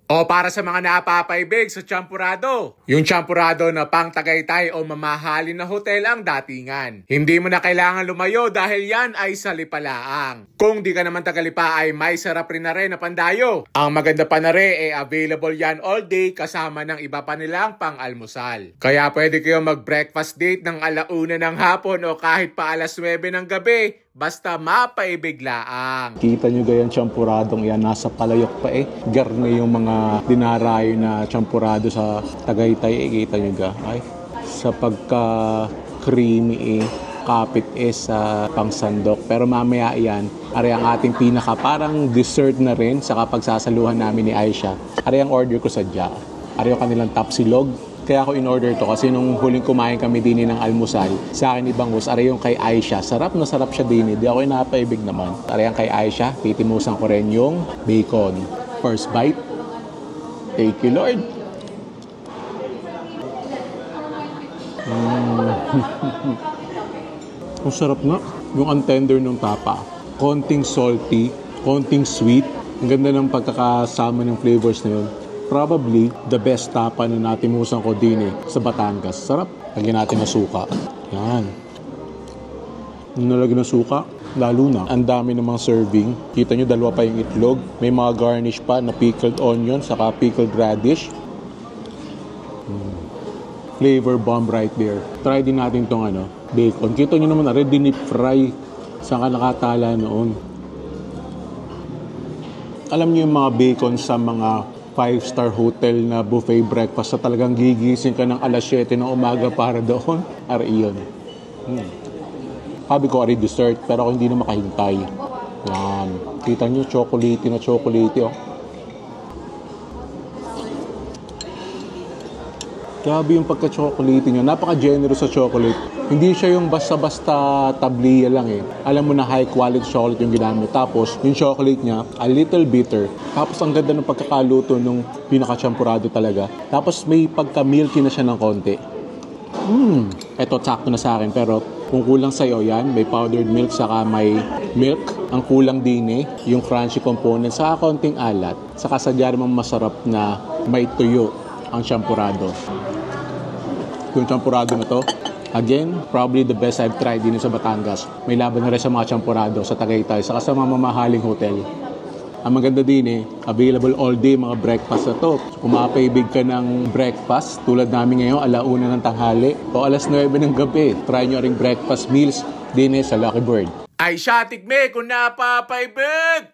O para sa mga napapaibig sa Champurrado. Yung Champurrado na pang Tagaytay o mamahalin na hotel ang datingan. Hindi mo na kailangan lumayo dahil yan ay sa Lipa laang. Kung di ka naman taga Lipa ay may sarap rin na rin na pandayo. Ang maganda pa na rin available yan all day kasama ng iba pa nilang pang-almusal. Kaya pwede kayo mag-breakfast date ng 1:00 ng hapon o kahit pa 9:00 ng gabi. Basta mapaibig laang. Kita nyo gayang champuradong yan, nasa palayok pa Garne yung mga dinarayo na champurado sa Tagaytay kita nyo ga. Ay, sa pagka-creamy kapit sa pangsandok. Pero mamaya yan, ari ang ating pinaka parang dessert na rin sa pagsasaluhan namin ni Aisha. Ari ang order ko sadya. Ari yung kanilang tapsilog. Kaya ako in-order to kasi nung huling kumain kami din ng almusal, sa akin ibang host, aray yung kay Aisha. Sarap na sarap siya din. Di ako napaibig naman. Aray yung kay Aisha, titimusan ko rin yung bacon. First bite. Thank you, Lord. Ang sarap nga. Yung ang tender ng tapa. Konting salty, konting sweet. Ang ganda ng pagkakasama ng flavors na yun. Probably the best tapa na natimusan ko din sa Batangas. Sarap. Lagyan natin na suka. Yan. Nung nalagyan na suka, lalo na. Ang dami namang serving. Kita nyo, dalawa pa yung itlog. May mga garnish pa na pickled onion, saka pickled radish. Flavor bomb right there. Try din natin tong bacon. Kita nyo naman, ready ni fry. Saan ka nakatala noon. Alam nyo yung mga bacon sa mga 5-star hotel na buffet breakfast sa talagang gigising ka ng 7:00 ng umaga para doon. Ari yun. Sabi ko, ari dessert, pero ako hindi na makahintay. Yan. Kita nyo, chocolate na chocolate. Grabe yung pagka-chocolate nyo. Napaka-generous sa chocolate. Hindi siya yung basta-basta tabliya lang Alam mo na high quality chocolate yung ginamit. Tapos, yung chocolate niya, a little bitter. Tapos, ang ganda ng pagkakaluto nung pinaka-champurrado talaga. Tapos, may pagka-milky na siya ng konti. Eto, sakto na sa akin. Pero, kung kulang sa'yo yan, may powdered milk, saka may milk. Ang kulang din yung crunchy component, saka konting alat. Saka sadya namang masarap na may tuyo ang champurrado. Yung champurado na to, again, probably the best I've tried din sa Batangas. May laban na rin sa mga champurado sa Tagaytay, saka sa mga mamahaling hotel. Ang maganda din available all day mga breakfast na to. Kung mapaibig ka ng breakfast, tulad namin ngayon, 1:00 ng tanghali o 9:00 ng gabi, try nyo ring breakfast meals din sa Lucky Bird. Aisha, tikme kung napapaibig!